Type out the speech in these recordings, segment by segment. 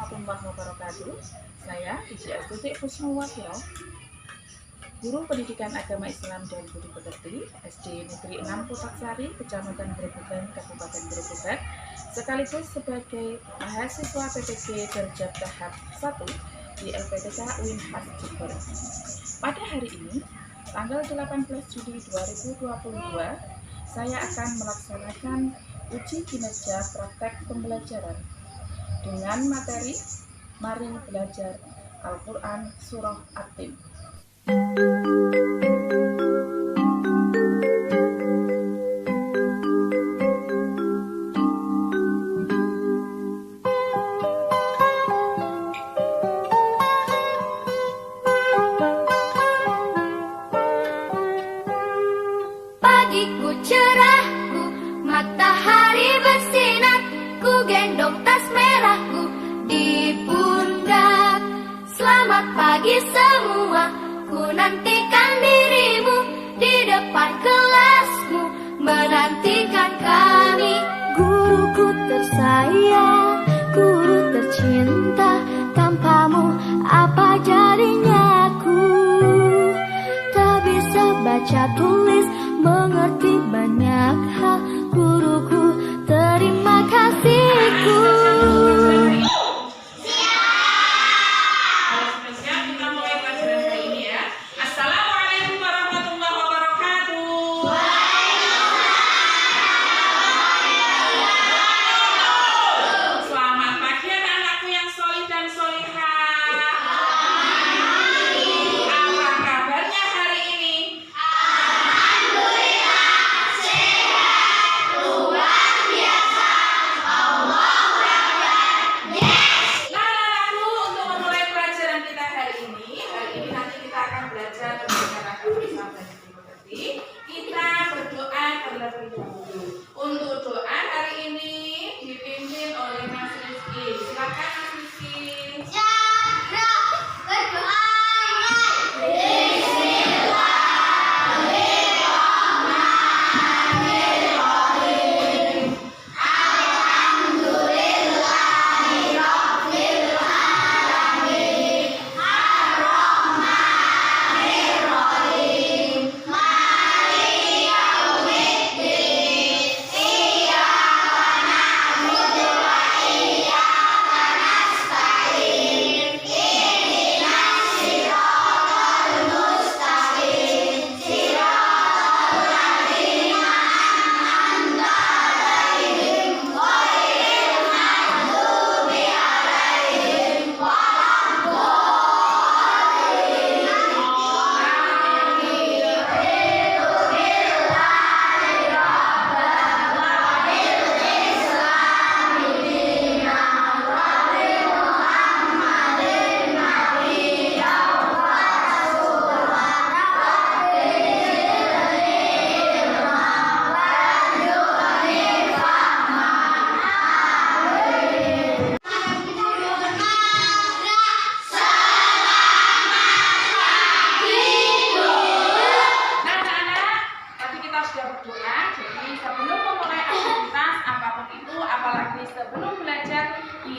warahmatullahi wabarakatuh. Saya Iji Astuti Husnuwafiroh, Guru Pendidikan Agama Islam dan Budi Pekerti, SD Negeri 6 Putaksari, Kecamatan Grobogan, Kabupaten Grobogan, sekaligus sebagai mahasiswa PPG Darjat Tahap 1 di LPTK Unhas Jember. Pada hari ini, tanggal 18 Juli 2022, saya akan melaksanakan uji kinerja praktek pembelajaran dengan materi Mari Belajar Al-Quran Surah At-Tin. Pagiku cerahku, matahari bersinar, ku gendong tas merahku di pundak. Selamat pagi semua, ku nantikan dirimu di depan kelasmu, menantikan kami. Guruku tersayang, guru tercinta, tanpamu apa jadinya aku? Tak bisa baca tulis, mengerti banyak hal, guruku, terima kasihku. Siap, kita mulai pelajaran hari ini ya. Assalamualaikum warahmatullahi wabarakatuh. Selamat pagi anak-anakku yang solih dan solihah. Apa kabarnya hari ini? Kita berdoa terlebih dahulu. Untuk doa hari ini dipimpin oleh Mas Rizky. Silakan Mas Rizky.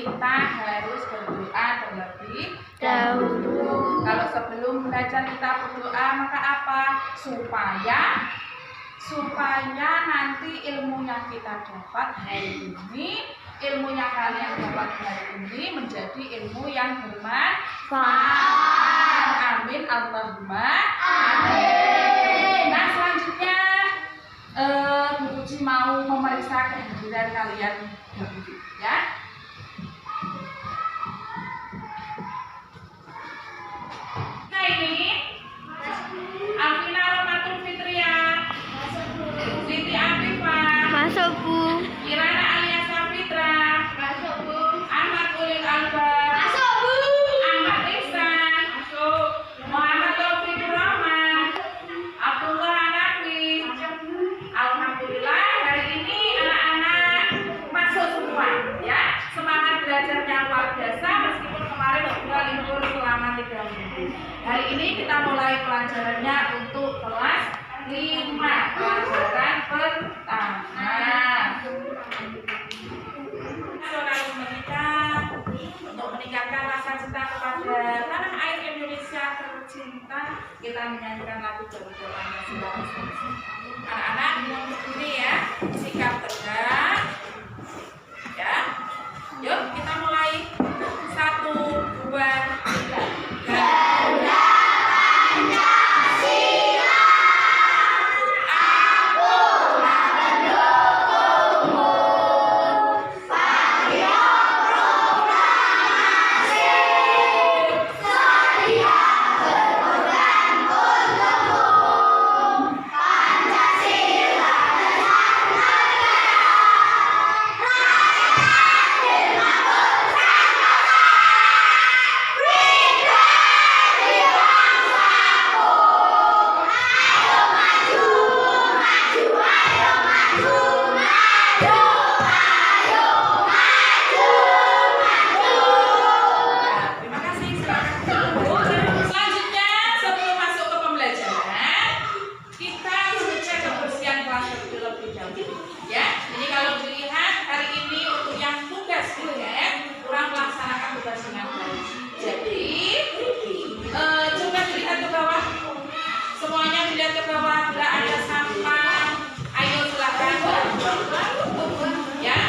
Kita harus berdoa terlebih dahulu. Kalau sebelum belajar kita berdoa, maka apa? Supaya nanti ilmu yang kita dapat hari ini, ilmu yang kalian dapat hari ini menjadi ilmu yang bermanfaat. Amin, Allahumma amin. Nah, selanjutnya Bu Uci mau memeriksa kehadiran kalian dahulu ya. Ini Alvina Romatul Fitria, Siti Afifah, Masuk, Bu. Kirana alias Safitra, Masuk, Bu. Ahmad Ulil Albar, Masuk, Bu. Ahmad Ihsan, Muhammad Taufikur Rahman, Abdullah Hanafi. Alhamdulillah hari ini anak-anak masuk semua ya. Semangat belajarnya luar biasa meskipun kemarin sudah libur selama 3 minggu. Hari ini kita mulai pelajarannya untuk kelas 5, pelajaran pertama. Saudara mereka untuk tercinta, kita menyanyikan lagu Garuda Pancasila. Anak-anak mohon berdiri ya, sikap tegak. Ya, yuk kita mulai. 1, 2, 3. Garuda Pancasila, aku mendukungmu. Saya proklamasi, saya berpegang untukmu. Pancasila besar negara, rakyat adil makmur sentosa. Berikan di bangsaku. Ayo maju, maju, ayo maju, maju, ayo maju, maju. Terima kasih, silakan. Selanjutnya, sebelum masuk ke pembelajaran, kita mengecek kebersihan kelas terlebih dahulu. Ya, jadi kalau dilihat hari ini untuk yang tugas kurang melaksanakan tugas dengan baik. Jadi, coba dilihat ke bawah. Semuanya dilihat ke bawah. Bila ada sampah, ayo silakan. Ya,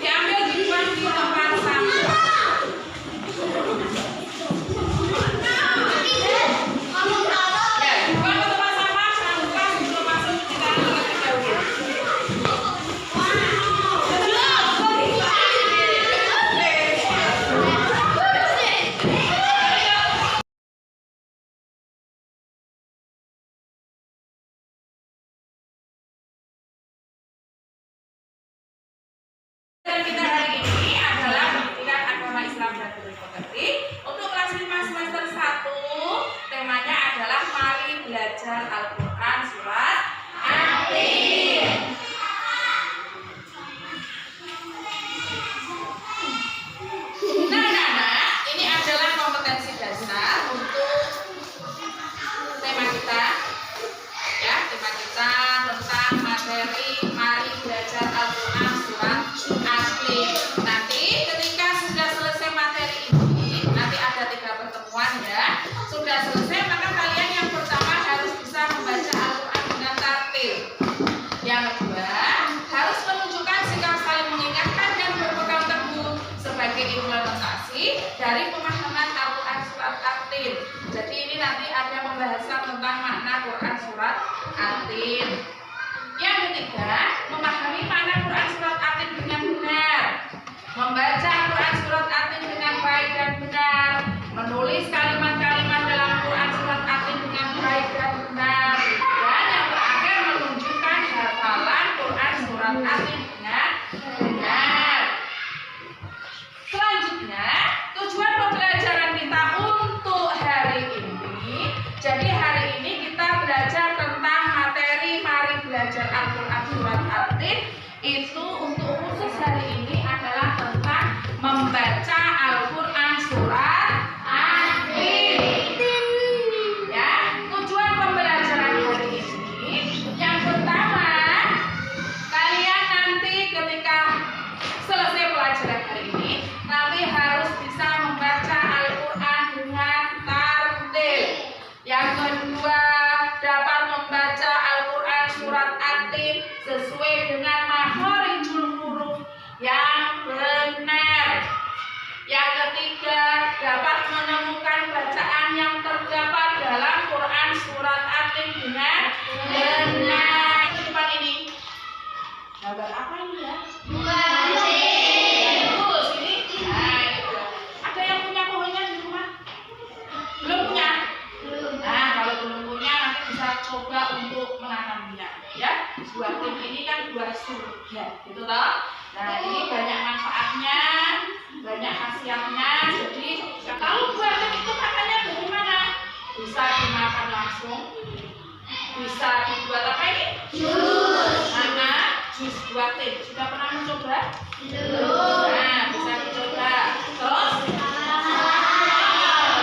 diambil dibuang di tempat sampah. Ya, dibuang ke tempat sampah. Jangan lupa sebelum masuk kita terlebih dahulu. Dan kita hari ini adalah pendidikan agama Islam dan budaya pekerti. Untuk kelas 5 semester 1, temanya adalah mari belajar Al-Quran surat At-Tin. Nah, anak-anak, ini adalah kompetensi dasar untuk tema kita. Ya, tema kita tentang materi mari belajar Al-Quran surat At-Tin. Nanti ketika sudah selesai materi ini, nanti ada 3 pertemuan ya. Sudah selesai, maka kalian yang pertama harus bisa membaca Al-Quran dengan tartil. Yang kedua, harus menunjukkan sikap saling mengingatkan dan berpegang teguh sebagai implementasi dari pemahaman Al-Quran surat At-Tin. Jadi ini nanti ada pembahasan tentang makna Quran surat At-Tin. Yang ketiga, memahami makna Quran surat At-Tin dengan benar, membaca Quran surat At-Tin dengan baik dan benar, menulis kalimat-kalimat dalam Quran surat At-Tin dengan baik dan benar, dan yang terakhir menunjukkan hafalan Quran surat At-Tin dengan benar. Selanjutnya, tujuan pembelajaran kita untuk hari ini. Jadi hari ini kita belajar tentang materi mari belajar Al-Quran surat At-Tin. Itu untuk khusus hari ini adalah tentang membaca Al-Quran surat At-Tin. Ya, tujuan pembelajaran hari ini yang pertama, kalian nanti ketika selesai pelajaran hari ini nanti harus bisa membaca Al-Quran dengan tartil. Yang kedua, dapat membaca Al-Quran surat At-Tin sesuai dengan makhorijul huruf yang benar. Yang ketiga, dapat menemukan bacaan yang terdapat dalam Quran surat At-Tin dengan benar. Di depan ini gambar apa ini ya? Bagus ini. Nah, itu. Ada yang punya pohonnya di rumah? Belum punya? Nah, kalau belum punya nanti bisa coba untuk menanamnya ya. Buah tim ini kan buah surga, gitu toh. Nah, ini banyak manfaatnya, banyak khasiatnya. Jadi kalau buah tim itu makannya bagaimana? Bisa dimakan langsung, bisa dibuat apa ini? Jus. Jus buah tim. Sudah pernah mencoba? Belum. Nah, bisa dicoba. Terus?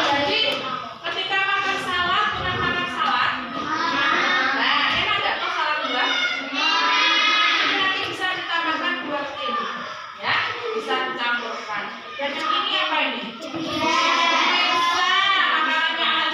Jadi ketika makan salad, pernah makan salad? Nah, enak nggak tuh salad buah? Ini nanti bisa ditambahkan buah tim, ya, bisa dicampurkan. Dan yang ini apa ini? Pizza. Makanannya anak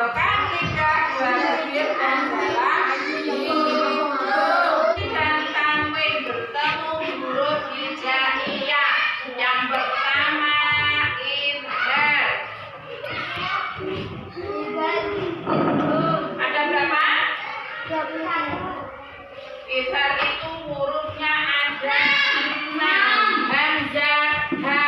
tenggorokan, lidah, dua bibir dan dalam hidung. Dan tanwin bertemu huruf hijaiyah. Yang pertama idhar. Ada berapa? Idhar itu hurufnya ada 6. Hamzah, ha,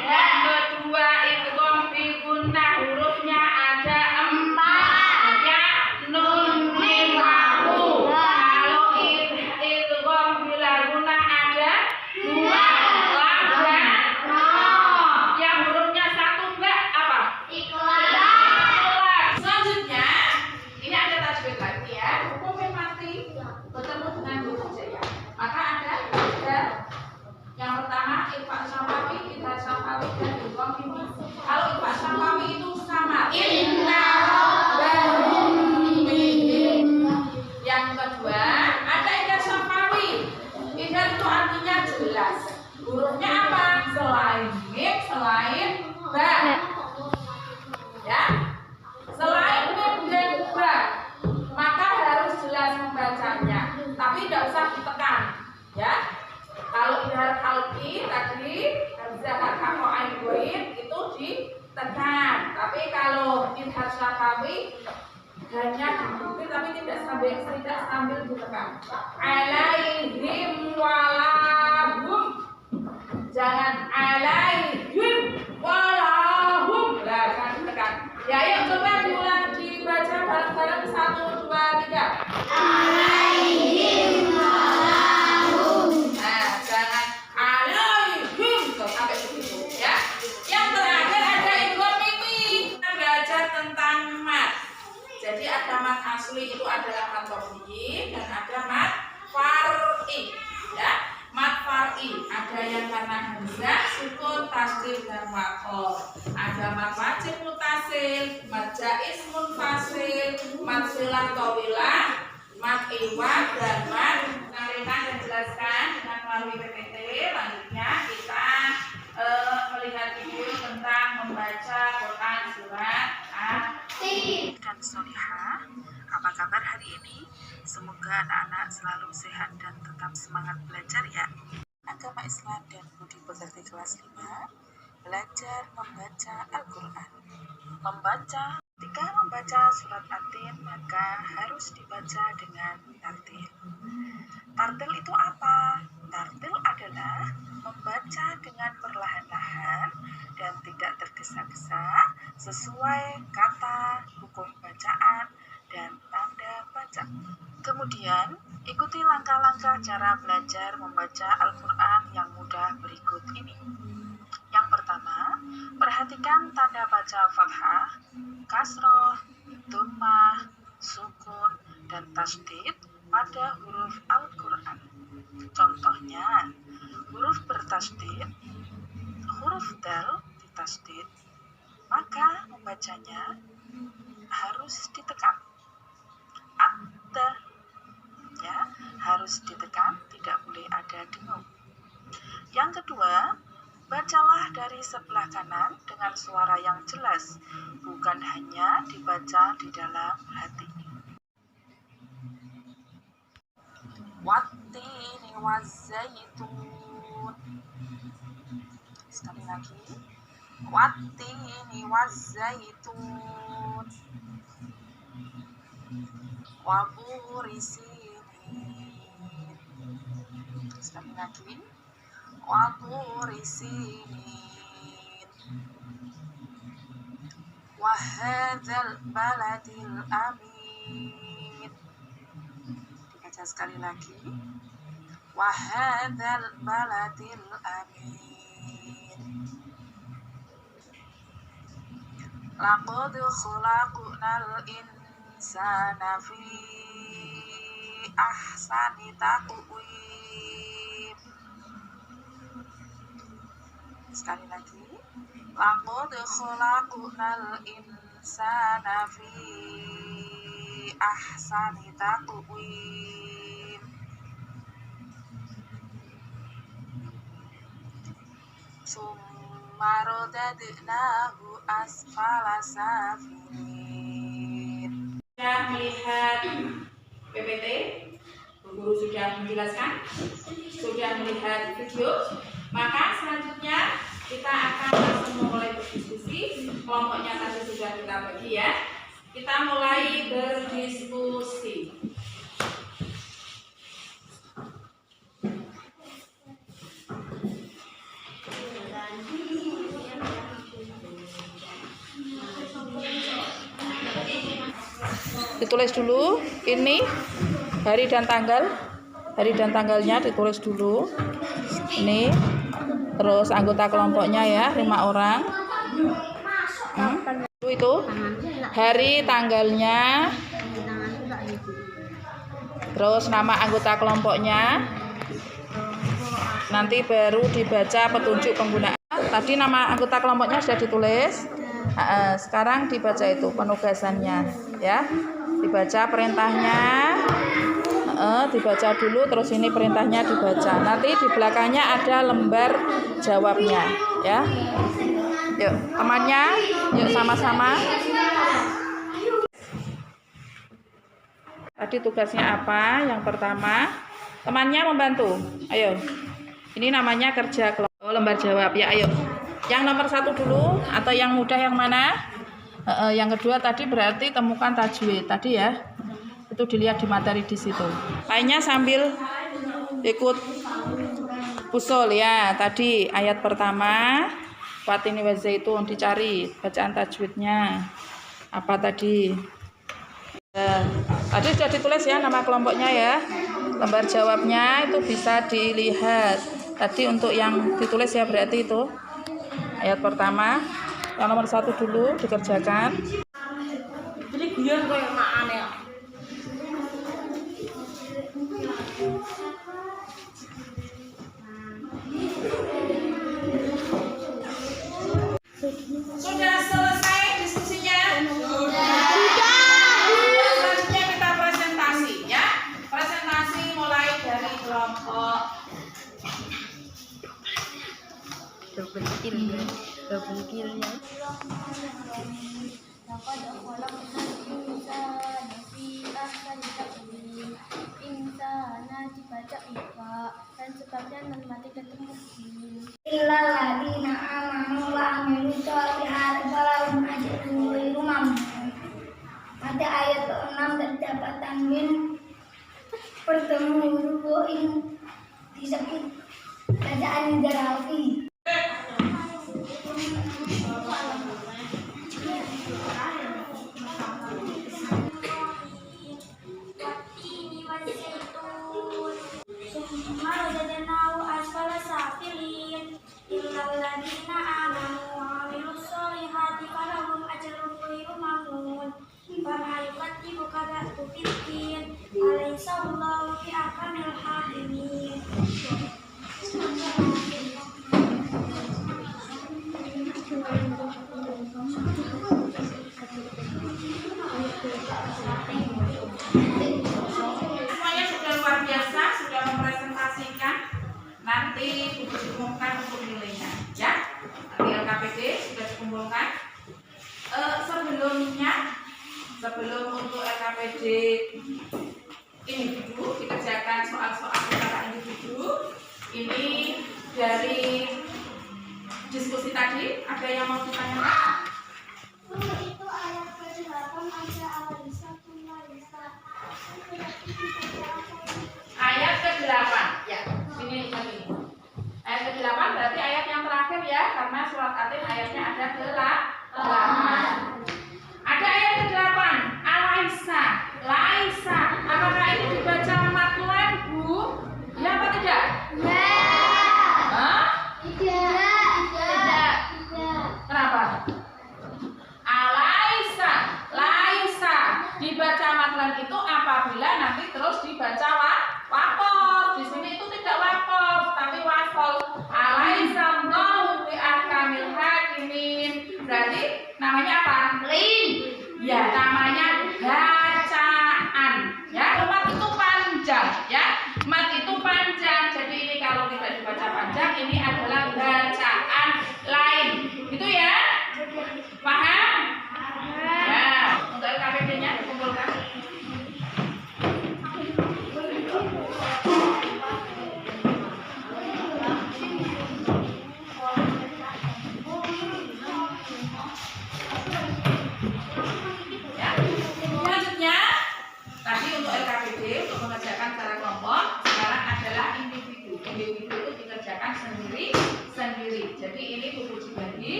yang kedua idgham fi gunnah hurufnya ada 4. Ya, nun, mim, wawu. Kalau idgham bila gunnah ada 2. Lam dan ra. Yang hurufnya 1 enggak apa? Ikhlas. Selanjutnya ini ada tajwid lagi ya. Hukum mati bertemu dengan huruf hijaiyah. Maka ada yang pertama ikhfa syafawi, idhar syafawi dan idgham mimi. Kalau ikhfa syafawi itu sama inna rabbahum bihim. Yang kedua ada idhar syafawi. Idhar itu artinya jelas. Hurufnya apa? Selain mim, selain ba. Ya. Selain mim dan ba, maka harus jelas membacanya. Tapi tidak usah ditekan. Ya. Kalau idhar halqi tadi hamzah hakako ain goin itu ditekan. Tapi kalau idhar syafawi hanya diikuti tapi tidak sambil ditekan. Alaihim walahum. Jangan alaihim walahum. Nah, jangan ditekan. Ya, ayo coba diulang dibaca bareng-bareng 1, 2, 3. Alaihim. Jangan alaihim sampai begitu ya. Yang terakhir ada idgham mimi. Kita belajar tentang mat. Jadi ada mat asli itu adalah mat tabi'i dan ada mat far'i ya. Mat far'i ada yang karena hamzah, sukun, tasdid dan wakoh. Ada mat wajib mutasil, mat jaiz munfasil, mat silah tawilah, mat iwad dan mat mengalihkan dan jelaskan dengan melalui PPT. Selanjutnya kita melihat video tentang membaca Quran surat At-Tin. Dan Solihah, apa kabar hari ini? Semoga anak-anak selalu sehat dan tetap semangat belajar ya. Agama Islam dan Budi Pekerti kelas 5 belajar membaca Al-Quran. Ketika membaca surat At-Tin maka harus dibaca dengan tartil. Tartil itu apa? Tartil adalah membaca dengan perlahan-lahan dan tidak tergesa-gesa sesuai kata, hukum bacaan, dan tanda baca. Kemudian, ikuti langkah-langkah cara belajar membaca Al-Quran yang mudah berikut ini. Yang pertama, perhatikan tanda baca fathah, kasroh, dhammah, sukun, dan tasdid pada huruf Al-Quran. Contohnya, huruf bertasdid, huruf dal ditasdid, maka membacanya harus ditekan. At-ta, ya, harus ditekan, tidak boleh ada dengung. Yang kedua, bacalah dari sebelah kanan dengan suara yang jelas, bukan hanya dibaca di dalam hati. Wattini wazzaitun. Sekali lagi. Wattini wazzaitun. Waburi sinin. Sekali lagi. Waburi sinin. Wahadzal baladil amin. Dibaca sekali lagi. Wahadzal baladil amin. Laqad khalaqnal insana fi ahsani taqwim. Sekali lagi. Laqad khalaqnal insana fi ahsani taqwim. Summa radadnahu asfala safilin. Sudah melihat PPT? Bu Guru sudah menjelaskan? Sudah melihat video? Maka selanjutnya kita akan langsung mulai berdiskusi. Kelompoknya tadi sudah kita bagi ya. Kita mulai berdiskusi. Ditulis dulu ini hari dan tanggalnya ditulis dulu ini, terus anggota kelompoknya ya 5 orang. Itu hari tanggalnya, terus nama anggota kelompoknya, nanti baru dibaca petunjuk penggunaan. Tadi nama anggota kelompoknya sudah ditulis. Sekarang dibaca itu penugasannya ya, dibaca perintahnya, dibaca dulu, terus ini perintahnya dibaca. Nanti di belakangnya ada lembar jawabnya ya. Yuk temannya, yuk sama-sama. Tadi tugasnya apa? Yang pertama, temannya membantu. Ayo, ini namanya kerja kelompok. Lembar jawab ya, ayo. Yang nomor 1 dulu, atau yang mudah yang mana? Yang kedua tadi berarti temukan tajwid tadi ya. Itu dilihat di materi di situ. Lainnya sambil ikut usul ya. Tadi ayat pertama, Watini wa zaitun, dicari bacaan tajwidnya. Apa tadi? Tadi sudah ditulis ya nama kelompoknya ya. Lembar jawabnya itu bisa dilihat. Tadi untuk yang ditulis ya berarti itu ayat pertama. Yang nomor 1 dulu dikerjakan. Jadi biar kayak makan ya. Sudah selesai diskusinya? Sudah. Selanjutnya kita presentasi ya. Presentasi mulai dari kelompok. Double kill ya. Laqad khalaqnal insana fi ahsani taqwim. Insana dibaca ifa dan sebabnya non mati ketemu illal ladina amanu wa amilus sholihati falahum ajrun ghairu mamnun. Pada ayat ke-6 terdapat tanwin bertemu huruf in disebut bacaan jarafi. Semuanya sudah luar biasa, sudah mempresentasikan. Nanti diumumkan untuk nilainya ya. Nanti LKPD sudah dikumpulkan. Sebelum untuk LKPD individu dikerjakan soal-soal secara individu. Ini dari diskusi tadi, ada yang mau ditanyakan? Itu ayat ke-8 ada Al-Isa Al-Isa. Ayat ke-8 ya, sini lihat ini. Ayat ke-8 berarti ayat yang terakhir ya, karena surat Atin ayatnya ada 8. Ada ayat ke-8, Alaisa, Laisa.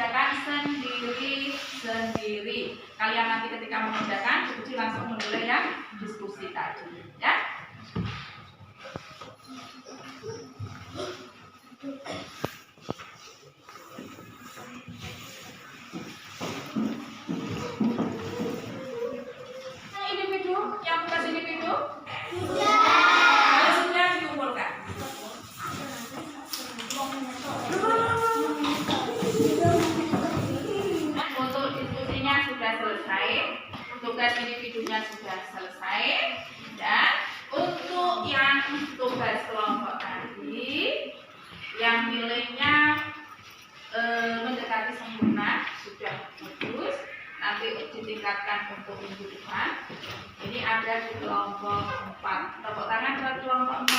mengerjakan sendiri-sendiri. Kalian nanti ketika mengerjakan, Bu Puji langsung menilai yang diskusi tadi, ya. Individu, yang tugas individu? Kalau sudah dikumpulkan. Untuk diskusinya sudah selesai, tugas individunya sudah selesai, dan untuk yang tugas kelompok tadi, yang nilainya mendekati sempurna sudah bagus. Nanti ditingkatkan untuk minggu depan. Ini ada di kelompok 4. Tepuk tangan buat kelompok 4.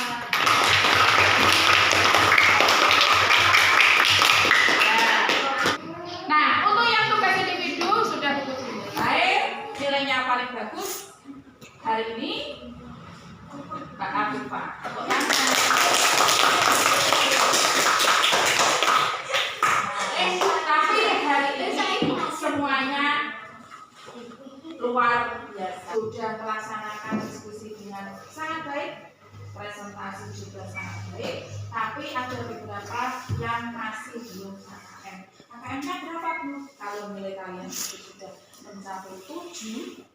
Nah, untuk yang tugas individu sudah dimulai. Nilainya paling bagus hari ini Mbak Afifah. Tepuk tangan. Tapi hari ini semuanya luar biasa, sudah melaksanakan diskusi dengan sangat baik, presentasi juga sangat baik, tapi ada beberapa yang masih belum KKM. KKM-nya berapa, Bu? Kalau nilai kalian itu sudah mencapai 7,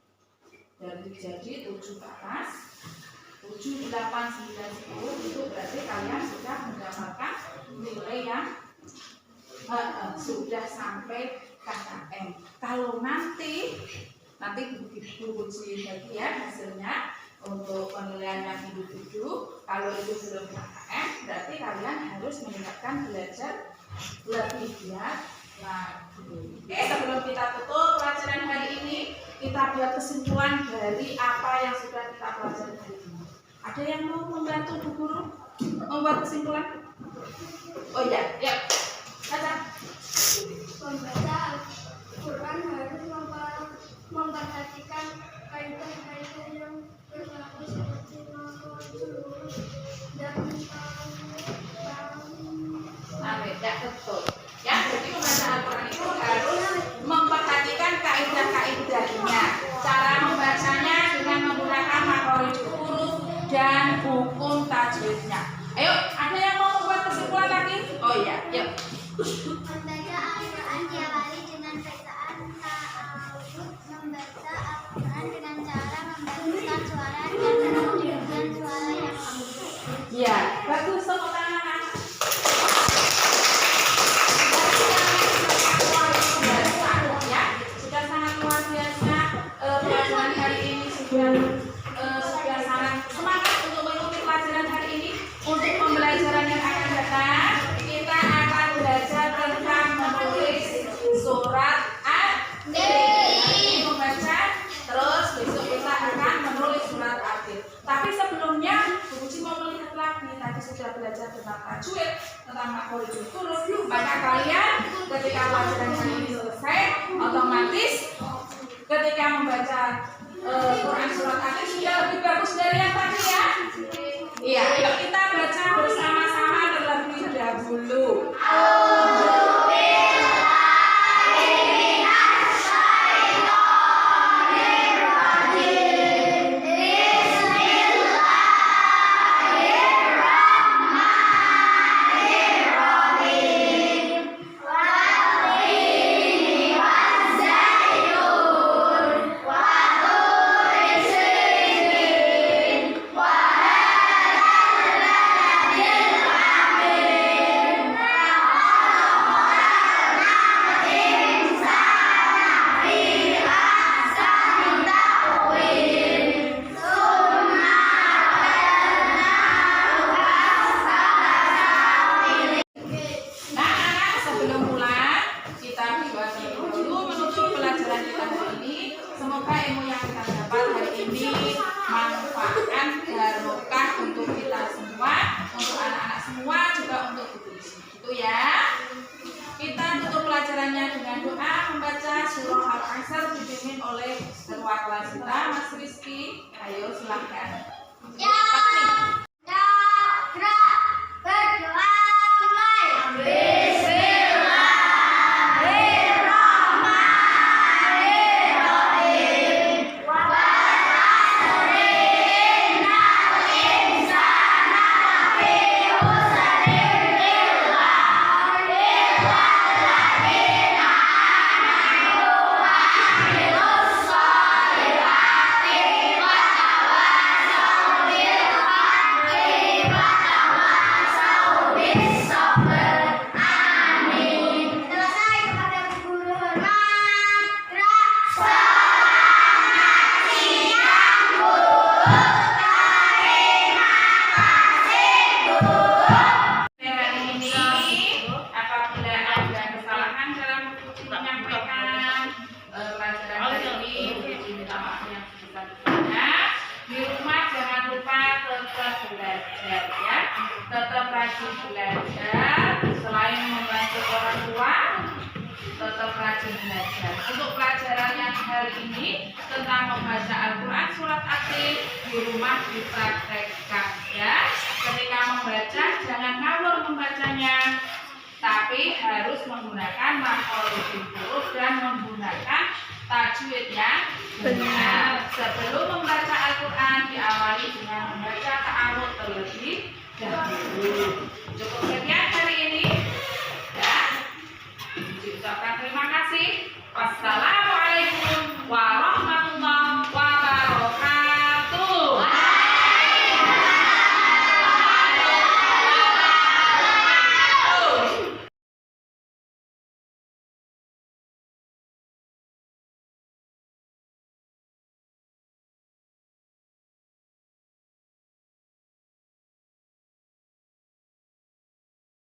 dari jadi 7 ke atas, 7, 8, 9, 10, itu berarti kalian sudah mendapatkan nilai yang sudah sampai KKM. Kalau nanti Bu Puji bagian hasilnya untuk penilaian yang individu, kalau itu belum KKM, berarti kalian harus meningkatkan belajar lebih giat lagi. Oke, sebelum kita tutup pelajaran hari ini, kita buat kesimpulan dari apa yang sudah kita pelajari hari ini. Ada yang mau membantu Bu Guru membuat kesimpulan? Oh iya, yuk. Baca. Membaca Al-Quran harus memperhatikan kaidah-kaidah yang berlaku seperti makhluk dan Ya, betul. Ya, jadi membaca Al-Quran itu harus memperhatikan kaidah-kaidahnya. Cara membacanya dengan menggunakan makhorijul huruf dan hukum tajwidnya. Ayo, ada yang mau membuat kesimpulan lagi? Oh iya, yuk. membaca Al-Quran diawali dengan bacaan ta'awud, membaca Al-Quran dengan cara membaguskan suara dan menunjukkan suara yang lembut. Ya, bagus, tepuk tangan. Ya, sudah sangat luar biasa. Pelajaran hari ini sudah sangat semangat untuk mengikuti pelajaran hari ini. Untuk pembelajaran yang akan datang, kita akan belajar tentang menulis surat Al-Fatihah, membaca, terus besok kita akan menulis surat Al-Fatihah. Tapi sebelumnya, Bu Puji mau melihat lagi. Tadi sudah belajar tentang tajwid, tentang makhorijul huruf. Maka kalian ketika pelajaran hari ini selesai, otomatis ketika membaca Quran surat Al-Fatihah sudah lebih bagus dari yang tadi ya. Iya, yuk kita baca bersama-sama terlebih dahulu. Semoga ilmu yang kita dapat hari ini manfaat barokah untuk kita semua, untuk anak-anak semua, juga untuk Bu Puji. Gitu ya. Kita tutup pelajarannya dengan doa membaca surah Al-Asr dipimpin oleh ketua kelas kita, Mas Rizky. Ayo silahkan. Ya, berdoa mulai. Bismillahirrahmanirrahim. belajar ya. Tetap rajin belajar, selain membantu orang tua, tetap rajin belajar. Untuk pelajaran yang hari ini tentang membaca Al-Quran surat aktif di rumah dipraktekkan ya. Ketika membaca jangan ngawur membacanya, tapi harus menggunakan makhrajul huruf dan menggunakan tajwid yang benar. Sebelum